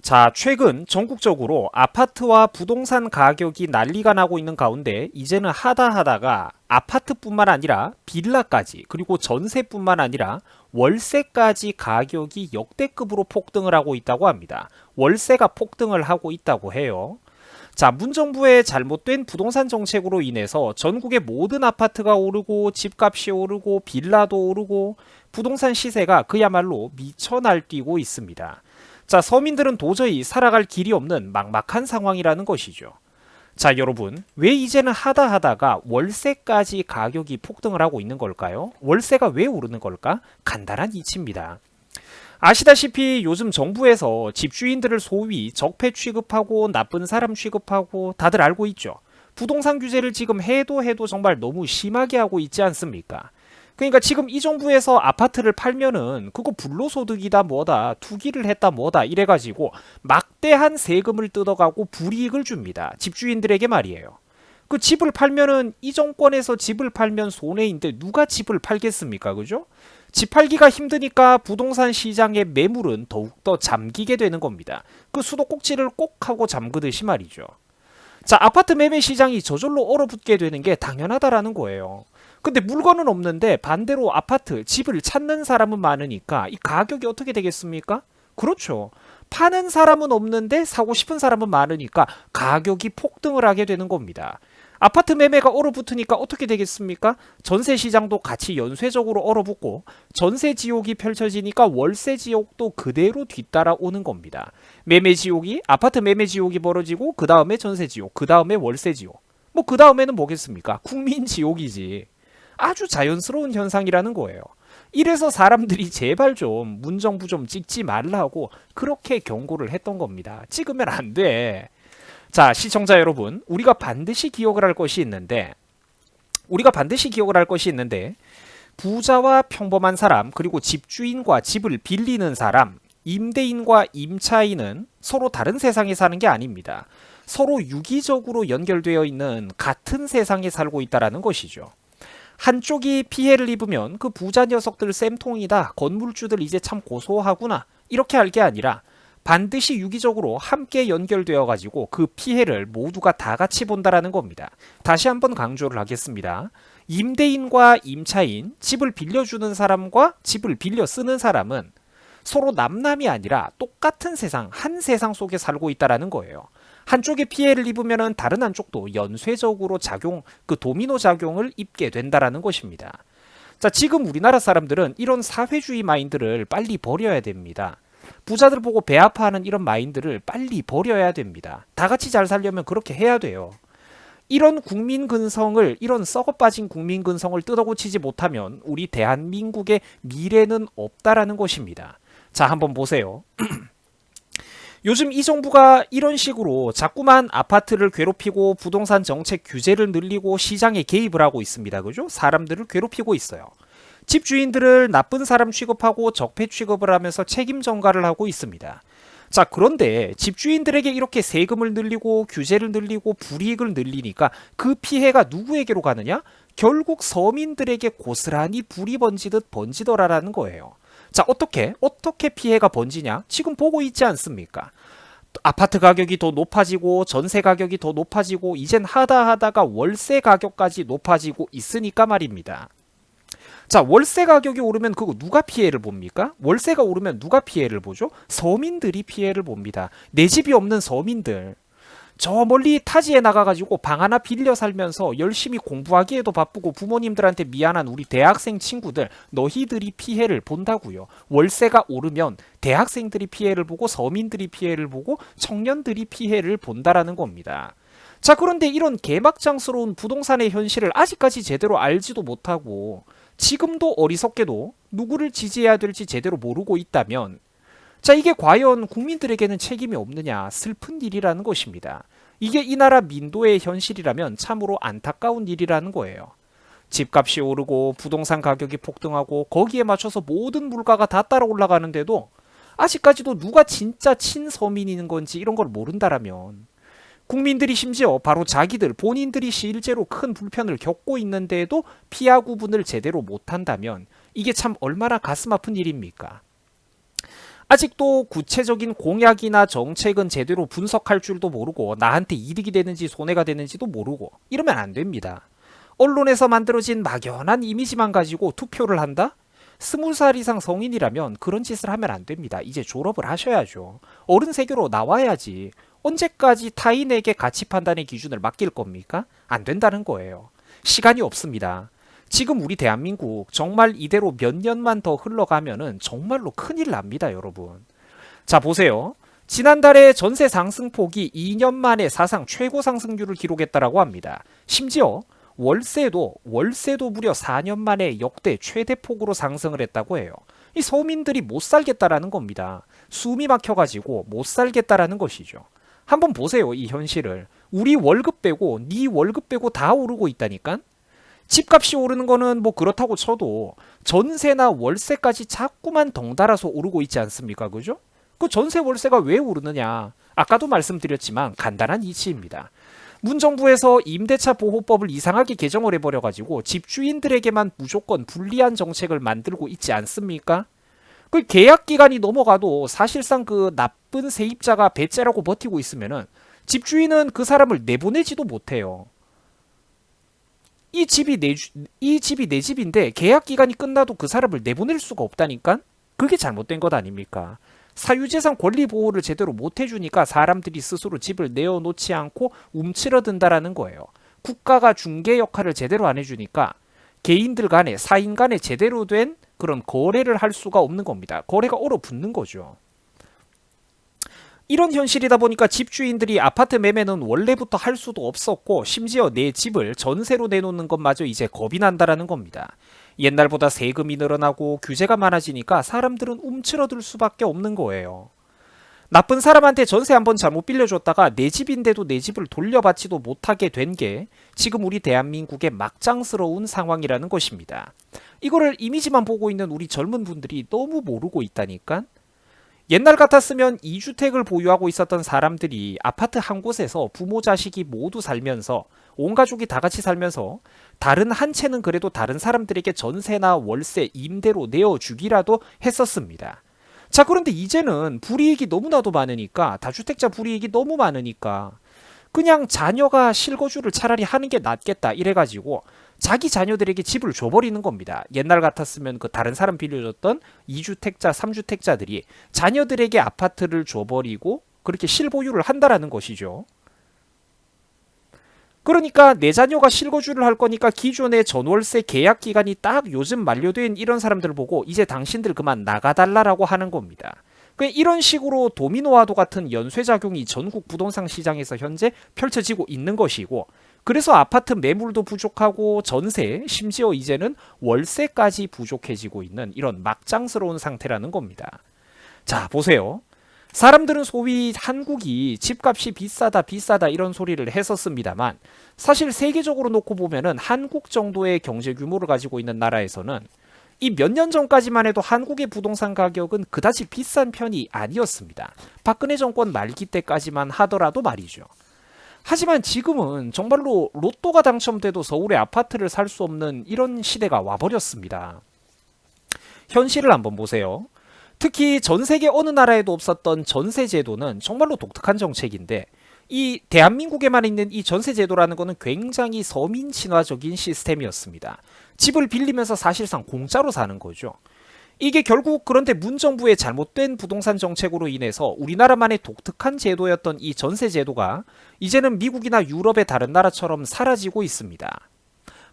자, 최근 전국적으로 아파트와 부동산 가격이 난리가 나고 있는 가운데 이제는 하다가 아파트뿐만 아니라 빌라까지 그리고 전세뿐만 아니라 월세까지 가격이 역대급으로 폭등을 하고 있다고 합니다. 월세가 폭등을 하고 있다고 해요. 자, 문정부의 잘못된 부동산 정책으로 인해서 전국의 모든 아파트가 오르고 집값이 오르고 빌라도 오르고 부동산 시세가 그야말로 미쳐 날뛰고 있습니다. 자, 서민들은 도저히 살아갈 길이 없는 막막한 상황이라는 것이죠. 자, 여러분, 왜 이제는 하다가 월세까지 가격이 폭등을 하고 있는 걸까요? 월세가 왜 오르는 걸까? 간단한 이치입니다. 아시다시피 요즘 정부에서 집주인들을 소위 적폐 취급하고 나쁜 사람 취급하고 다들 알고 있죠. 부동산 규제를 지금 해도 정말 너무 심하게 하고 있지 않습니까? 그러니까 지금 이 정부에서 아파트를 팔면은 그거 불로소득이다 뭐다 투기를 했다 뭐다 이래가지고 막대한 세금을 뜯어가고 불이익을 줍니다. 집주인들에게 말이에요. 그 집을 팔면은 이 정권에서 집을 팔면 손해인데 누가 집을 팔겠습니까? 그죠? 집 팔기가 힘드니까 부동산 시장의 매물은 더욱더 잠기게 되는 겁니다. 그 수도꼭지를 꼭 하고 잠그듯이 말이죠. 자, 아파트 매매 시장이 저절로 얼어붙게 되는 게 당연하다라는 거예요. 근데 물건은 없는데 반대로 아파트, 집을 찾는 사람은 많으니까 이 가격이 어떻게 되겠습니까? 그렇죠. 파는 사람은 없는데 사고 싶은 사람은 많으니까 가격이 폭등을 하게 되는 겁니다. 아파트 매매가 얼어붙으니까 어떻게 되겠습니까? 전세 시장도 같이 연쇄적으로 얼어붙고 전세 지옥이 펼쳐지니까 월세 지옥도 그대로 뒤따라 오는 겁니다. 매매 지옥이 아파트 매매 지옥이 벌어지고 그 다음에 전세 지옥, 그 다음에 월세 지옥. 뭐 그 다음에는 뭐겠습니까? 국민 지옥이지. 아주 자연스러운 현상이라는 거예요. 이래서 사람들이 제발 좀 문정부 좀 찍지 말라고 그렇게 경고를 했던 겁니다. 찍으면 안 돼. 자, 시청자 여러분, 우리가 반드시 기억을 할 것이 있는데 부자와 평범한 사람 그리고 집주인과 집을 빌리는 사람, 임대인과 임차인은 서로 다른 세상에 사는 게 아닙니다. 서로 유기적으로 연결되어 있는 같은 세상에 살고 있다는 것이죠. 한쪽이 피해를 입으면 그 부자 녀석들 쌤통이다, 건물주들 이제 참 고소하구나 이렇게 할 게 아니라 반드시 유기적으로 함께 연결되어 가지고 그 피해를 모두가 다 같이 본다라는 겁니다. 다시 한번 강조를 하겠습니다. 임대인과 임차인, 집을 빌려주는 사람과 집을 빌려 쓰는 사람은 서로 남남이 아니라 똑같은 세상, 한 세상 속에 살고 있다라는 거예요. 한쪽에 피해를 입으면 다른 한쪽도 연쇄적으로 그 도미노 작용을 입게 된다라는 것입니다. 자, 지금 우리나라 사람들은 이런 사회주의 마인드를 빨리 버려야 됩니다. 부자들 보고 배 아파하는 이런 마인드를 빨리 버려야 됩니다. 다 같이 잘 살려면 그렇게 해야 돼요. 이런 이런 썩어빠진 국민 근성을 뜯어고치지 못하면 우리 대한민국의 미래는 없다라는 것입니다. 자, 한번 보세요. 요즘 이 정부가 이런 식으로 자꾸만 아파트를 괴롭히고 부동산 정책 규제를 늘리고 시장에 개입을 하고 있습니다. 그죠? 사람들을 괴롭히고 있어요. 집주인들을 나쁜 사람 취급하고 적폐 취급을 하면서 책임 전가를 하고 있습니다. 자, 그런데 집주인들에게 이렇게 세금을 늘리고 규제를 늘리고 불이익을 늘리니까 그 피해가 누구에게로 가느냐? 결국 서민들에게 고스란히 불이 번지더라라는 거예요. 자, 어떻게 피해가 번지냐? 지금 보고 있지 않습니까? 아파트 가격이 더 높아지고 전세 가격이 더 높아지고 이젠 하다가 월세 가격까지 높아지고 있으니까 말입니다. 자, 월세 가격이 오르면 그거 누가 피해를 봅니까? 월세가 오르면 누가 피해를 보죠? 서민들이 피해를 봅니다. 내 집이 없는 서민들. 저 멀리 타지에 나가가지고 방 하나 빌려 살면서 열심히 공부하기에도 바쁘고 부모님들한테 미안한 우리 대학생 친구들, 너희들이 피해를 본다고요. 월세가 오르면 대학생들이 피해를 보고 서민들이 피해를 보고 청년들이 피해를 본다라는 겁니다. 자, 그런데 이런 개막장스러운 부동산의 현실을 아직까지 제대로 알지도 못하고 지금도 어리석게도 누구를 지지해야 될지 제대로 모르고 있다면 자, 이게 과연 국민들에게는 책임이 없느냐, 슬픈 일이라는 것입니다. 이게 이 나라 민도의 현실이라면 참으로 안타까운 일이라는 거예요. 집값이 오르고 부동산 가격이 폭등하고 거기에 맞춰서 모든 물가가 다 따라 올라가는데도 아직까지도 누가 진짜 친서민인 건지 이런 걸 모른다라면 국민들이 심지어 바로 본인들이 실제로 큰 불편을 겪고 있는데도 피하 구분을 제대로 못한다면 이게 참 얼마나 가슴 아픈 일입니까? 아직도 구체적인 공약이나 정책은 제대로 분석할 줄도 모르고 나한테 이득이 되는지 손해가 되는지도 모르고 이러면 안 됩니다. 언론에서 만들어진 막연한 이미지만 가지고 투표를 한다? 20살 이상 성인이라면 그런 짓을 하면 안 됩니다. 이제 졸업을 하셔야죠. 어른 세계로 나와야지. 언제까지 타인에게 가치 판단의 기준을 맡길 겁니까? 안 된다는 거예요. 시간이 없습니다. 지금 우리 대한민국 정말 이대로 몇 년만 더 흘러가면은 정말로 큰일 납니다, 여러분. 자, 보세요. 지난달에 전세 상승폭이 2년 만에 사상 최고 상승률을 기록했다라고 합니다. 심지어 월세도 무려 4년 만에 역대 최대폭으로 상승을 했다고 해요. 이 서민들이 못 살겠다라는 겁니다. 숨이 막혀가지고 못 살겠다라는 것이죠. 한번 보세요, 이 현실을. 우리 월급 빼고 네 월급 빼고 다 오르고 있다니까? 집값이 오르는 거는 뭐 그렇다고 쳐도 전세나 월세까지 자꾸만 덩달아서 오르고 있지 않습니까? 그죠? 그 전세 월세가 왜 오르느냐? 아까도 말씀드렸지만 간단한 이치입니다. 문정부에서 임대차 보호법을 이상하게 개정을 해버려가지고 집주인들에게만 무조건 불리한 정책을 만들고 있지 않습니까? 그 계약 기간이 넘어가도 사실상 그 나쁜 세입자가 배째라고 버티고 있으면은 집주인은 그 사람을 내보내지도 못해요. 이 집이 내 집인데 계약 기간이 끝나도 그 사람을 내보낼 수가 없다니까? 그게 잘못된 것 아닙니까? 사유재산 권리 보호를 제대로 못 해주니까 사람들이 스스로 집을 내어놓지 않고 움츠러든다라는 거예요. 국가가 중개 역할을 제대로 안 해주니까 개인들 간에 사인 간에 제대로 된 그런 거래를 할 수가 없는 겁니다. 거래가 얼어붙는 거죠. 이런 현실이다 보니까 집주인들이 아파트 매매는 원래부터 할 수도 없었고 심지어 내 집을 전세로 내놓는 것마저 이제 겁이 난다라는 겁니다. 옛날보다 세금이 늘어나고 규제가 많아지니까 사람들은 움츠러들 수밖에 없는 거예요. 나쁜 사람한테 전세 한번 잘못 빌려줬다가 내 집인데도 내 집을 돌려받지도 못하게 된 게 지금 우리 대한민국의 막장스러운 상황이라는 것입니다. 이거를 이미지만 보고 있는 우리 젊은 분들이 너무 모르고 있다니까? 옛날 같았으면 2주택을 보유하고 있었던 사람들이 아파트 한 곳에서 부모 자식이 모두 살면서 온 가족이 다 같이 살면서 다른 한 채는 그래도 다른 사람들에게 전세나 월세, 임대로 내어주기라도 했었습니다. 자, 그런데 이제는 불이익이 너무나도 많으니까 다주택자 불이익이 너무 많으니까 그냥 자녀가 실거주를 차라리 하는 게 낫겠다 이래가지고 자기 자녀들에게 집을 줘버리는 겁니다. 옛날 같았으면 그 다른 사람 빌려줬던 2주택자, 3주택자들이 자녀들에게 아파트를 줘버리고 그렇게 실보유를 한다라는 것이죠. 그러니까 내 자녀가 실거주를 할 거니까 기존의 전월세 계약 기간이 딱 요즘 만료된 이런 사람들 보고 이제 당신들 그만 나가달라라고 하는 겁니다. 이런 식으로 도미노와도 같은 연쇄작용이 전국 부동산 시장에서 현재 펼쳐지고 있는 것이고 그래서 아파트 매물도 부족하고 전세, 심지어 이제는 월세까지 부족해지고 있는 이런 막장스러운 상태라는 겁니다. 자, 보세요. 사람들은 소위 한국이 집값이 비싸다 이런 소리를 했었습니다만 사실 세계적으로 놓고 보면은 한국 정도의 경제 규모를 가지고 있는 나라에서는 이 몇 년 전까지만 해도 한국의 부동산 가격은 그다지 비싼 편이 아니었습니다. 박근혜 정권 말기 때까지만 하더라도 말이죠. 하지만 지금은 정말로 로또가 당첨돼도 서울의 아파트를 살 수 없는 이런 시대가 와버렸습니다. 현실을 한번 보세요. 특히 전 세계 어느 나라에도 없었던 전세 제도는 정말로 독특한 정책인데 이 대한민국에만 있는 이 전세 제도라는 것은 굉장히 서민 친화적인 시스템이었습니다. 집을 빌리면서 사실상 공짜로 사는 거죠. 이게 결국 그런데 문정부의 잘못된 부동산 정책으로 인해서 우리나라만의 독특한 제도였던 이 전세 제도가 이제는 미국이나 유럽의 다른 나라처럼 사라지고 있습니다.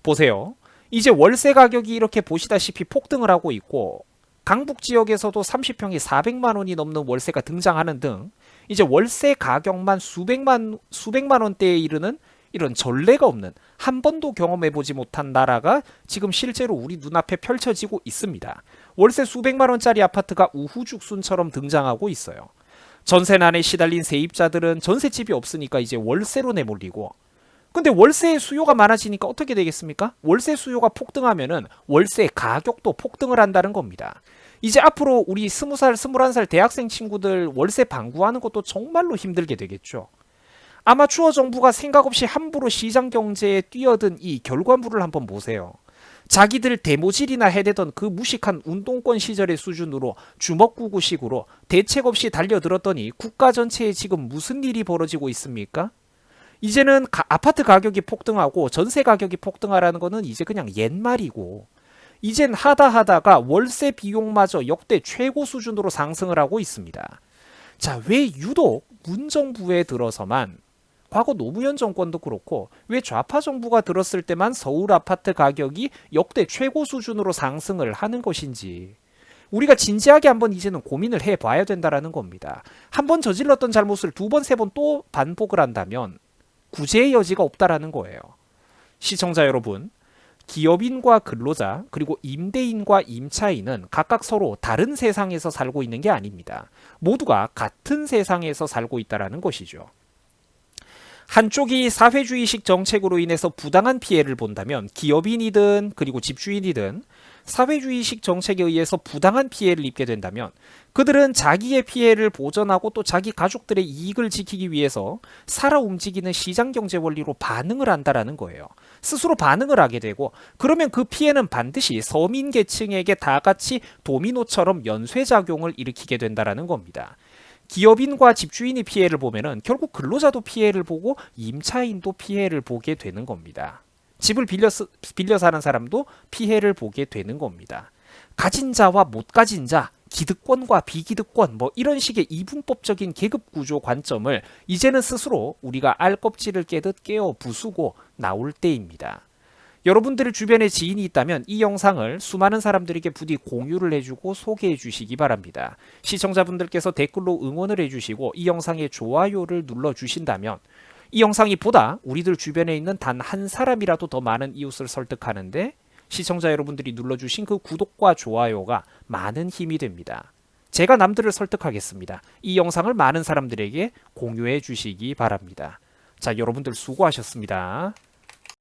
보세요. 이제 월세 가격이 이렇게 보시다시피 폭등을 하고 있고 강북 지역에서도 30평이 400만 원이 넘는 월세가 등장하는 등 이제 월세 가격만 수백만 원대에 이르는 이런 전례가 없는 한 번도 경험해보지 못한 나라가 지금 실제로 우리 눈앞에 펼쳐지고 있습니다. 월세 수백만 원짜리 아파트가 우후죽순처럼 등장하고 있어요. 전세난에 시달린 세입자들은 전셋집이 없으니까 이제 월세로 내몰리고 근데 월세의 수요가 많아지니까 어떻게 되겠습니까? 월세 수요가 폭등하면은 월세 가격도 폭등을 한다는 겁니다. 이제 앞으로 우리 20살, 21살 대학생 친구들 월세 방구하는 것도 정말로 힘들게 되겠죠. 아마추어 정부가 생각 없이 함부로 시장 경제에 뛰어든 이 결과물을 한번 보세요. 자기들 대모질이나 해대던 그 무식한 운동권 시절의 수준으로 주먹구구식으로 대책 없이 달려들었더니 국가 전체에 지금 무슨 일이 벌어지고 있습니까? 이제는 아파트 가격이 폭등하고 전세 가격이 폭등하라는 거는 이제 그냥 옛말이고, 이젠 하다가 월세 비용마저 역대 최고 수준으로 상승을 하고 있습니다. 자, 왜 유독 문정부에 들어서만, 과거 노무현 정권도 그렇고 왜 좌파 정부가 들었을 때만 서울 아파트 가격이 역대 최고 수준으로 상승을 하는 것인지 우리가 진지하게 한번 이제는 고민을 해봐야 된다는 겁니다. 한번 저질렀던 잘못을 두 번, 세 번 또 반복을 한다면 구제의 여지가 없다라는 거예요. 시청자 여러분, 기업인과 근로자 그리고 임대인과 임차인은 각각 서로 다른 세상에서 살고 있는 게 아닙니다. 모두가 같은 세상에서 살고 있다는 것이죠. 한쪽이 사회주의식 정책으로 인해서 부당한 피해를 본다면 기업인이든 그리고 집주인이든 사회주의식 정책에 의해서 부당한 피해를 입게 된다면 그들은 자기의 피해를 보전하고 또 자기 가족들의 이익을 지키기 위해서 살아 움직이는 시장경제 원리로 반응을 한다라는 거예요. 스스로 반응을 하게 되고, 그러면 그 피해는 반드시 서민 계층에게 다 같이 도미노처럼 연쇄작용을 일으키게 된다라는 겁니다. 기업인과 집주인이 피해를 보면은 결국 근로자도 피해를 보고 임차인도 피해를 보게 되는 겁니다. 집을 빌려 사는 사람도 피해를 보게 되는 겁니다. 가진 자와 못 가진 자, 기득권과 비기득권, 이런 식의 이분법적인 계급 구조 관점을 이제는 스스로 우리가 알껍질을 깨듯 깨어 부수고 나올 때입니다. 여러분들 주변에 지인이 있다면 이 영상을 수많은 사람들에게 부디 공유를 해주고 소개해 주시기 바랍니다. 시청자분들께서 댓글로 응원을 해주시고 이 영상에 좋아요를 눌러주신다면 이 영상이 보다 우리들 주변에 있는 단 한 사람이라도 더 많은 이웃을 설득하는데 시청자 여러분들이 눌러주신 그 구독과 좋아요가 많은 힘이 됩니다. 제가 남들을 설득하겠습니다. 이 영상을 많은 사람들에게 공유해 주시기 바랍니다. 자, 여러분들 수고하셨습니다.